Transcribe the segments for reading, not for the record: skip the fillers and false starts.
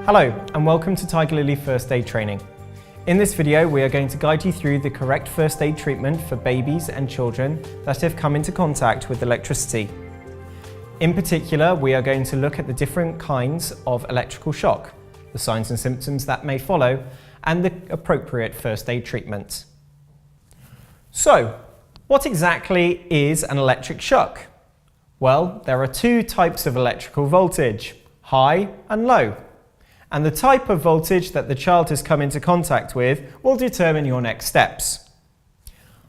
Hello and welcome to Tigerlily First Aid Training. In this video we are going to guide you through the correct first aid treatment for babies and children that have come into contact with electricity. In particular, we are going to look at the different kinds of electrical shock, the signs and symptoms that may follow, and the appropriate first aid treatment. So, what exactly is an electric shock? Well, there are two types of electrical voltage, high and low. And the type of voltage that the child has come into contact with will determine your next steps.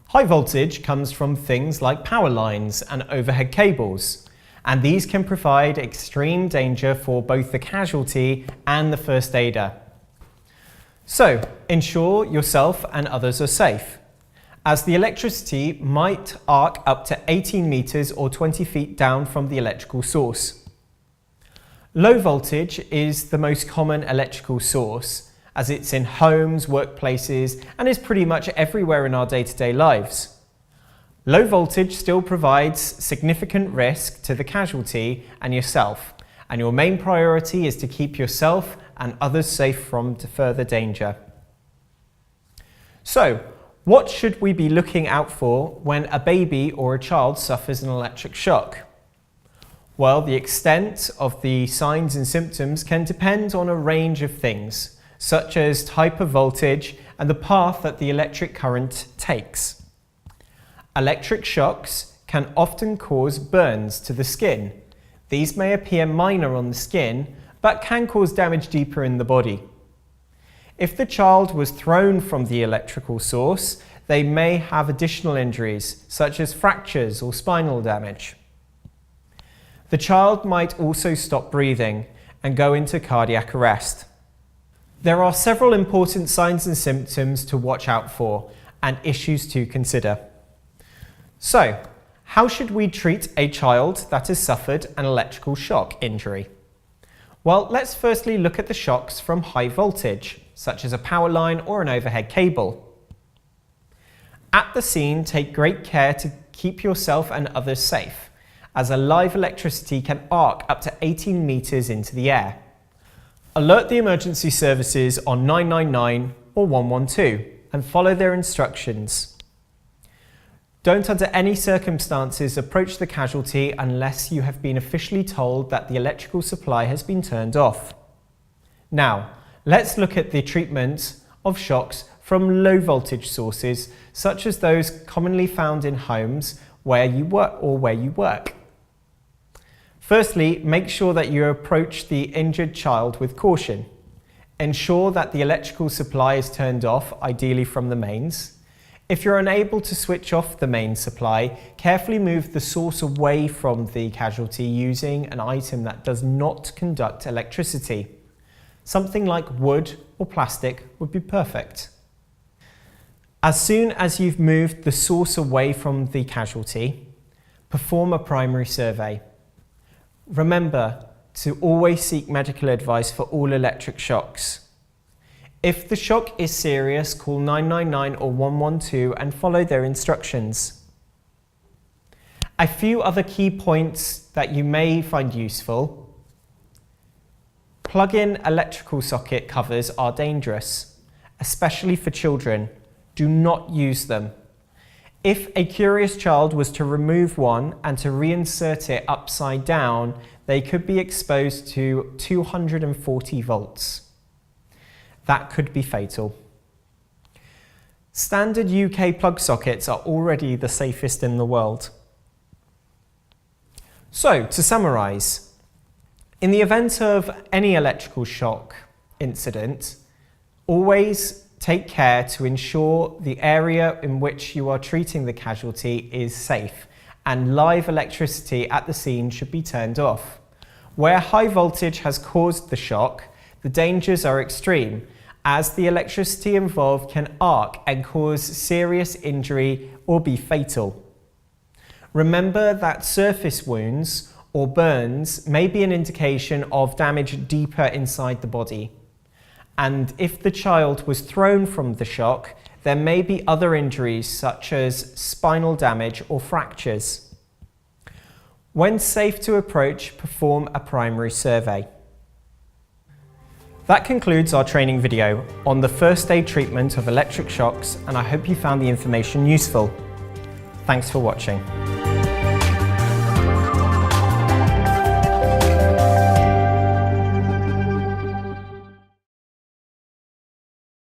High voltage comes from things like power lines and overhead cables, and these can provide extreme danger for both the casualty and the first aider. So, ensure yourself and others are safe, as the electricity might arc up to 18 meters or 20 feet down from the electrical source. Low voltage is the most common electrical source, as it's in homes, workplaces, and is pretty much everywhere in our day-to-day lives. Low voltage still provides significant risk to the casualty and yourself, and your main priority is to keep yourself and others safe from further danger. So, what should we be looking out for when a baby or a child suffers an electric shock? Well, the extent of the signs and symptoms can depend on a range of things, such as type of voltage and the path that the electric current takes. Electric shocks can often cause burns to the skin. These may appear minor on the skin, but can cause damage deeper in the body. If the child was thrown from the electrical source, they may have additional injuries, such as fractures or spinal damage. The child might also stop breathing and go into cardiac arrest. There are several important signs and symptoms to watch out for and issues to consider. So, how should we treat a child that has suffered an electrical shock injury? Well, let's firstly look at the shocks from high voltage, such as a power line or an overhead cable. At the scene, take great care to keep yourself and others safe, as a live electricity can arc up to 18 meters into the air. Alert the emergency services on 999 or 112 and follow their instructions. Don't under any circumstances approach the casualty unless you have been officially told that the electrical supply has been turned off. Now, let's look at the treatment of shocks from low voltage sources, such as those commonly found in homes where you work. Firstly, make sure that you approach the injured child with caution. Ensure that the electrical supply is turned off, ideally from the mains. If you're unable to switch off the main supply, carefully move the source away from the casualty using an item that does not conduct electricity. Something like wood or plastic would be perfect. As soon as you've moved the source away from the casualty, perform a primary survey. Remember to always seek medical advice for all electric shocks. If the shock is serious, call 999 or 112 and follow their instructions. A few other key points that you may find useful. Plug-in electrical socket covers are dangerous, especially for children. Do not use them. If a curious child was to remove one and to reinsert it upside down, they could be exposed to 240 volts. That could be fatal. Standard UK plug sockets are already the safest in the world. So, to summarise, in the event of any electrical shock incident, always take care to ensure the area in which you are treating the casualty is safe, and live electricity at the scene should be turned off. Where high voltage has caused the shock, the dangers are extreme, as the electricity involved can arc and cause serious injury or be fatal. Remember that surface wounds or burns may be an indication of damage deeper inside the body. And if the child was thrown from the shock, there may be other injuries such as spinal damage or fractures. When safe to approach, perform a primary survey. That concludes our training video on the first aid treatment of electric shocks, and I hope you found the information useful. Thanks for watching.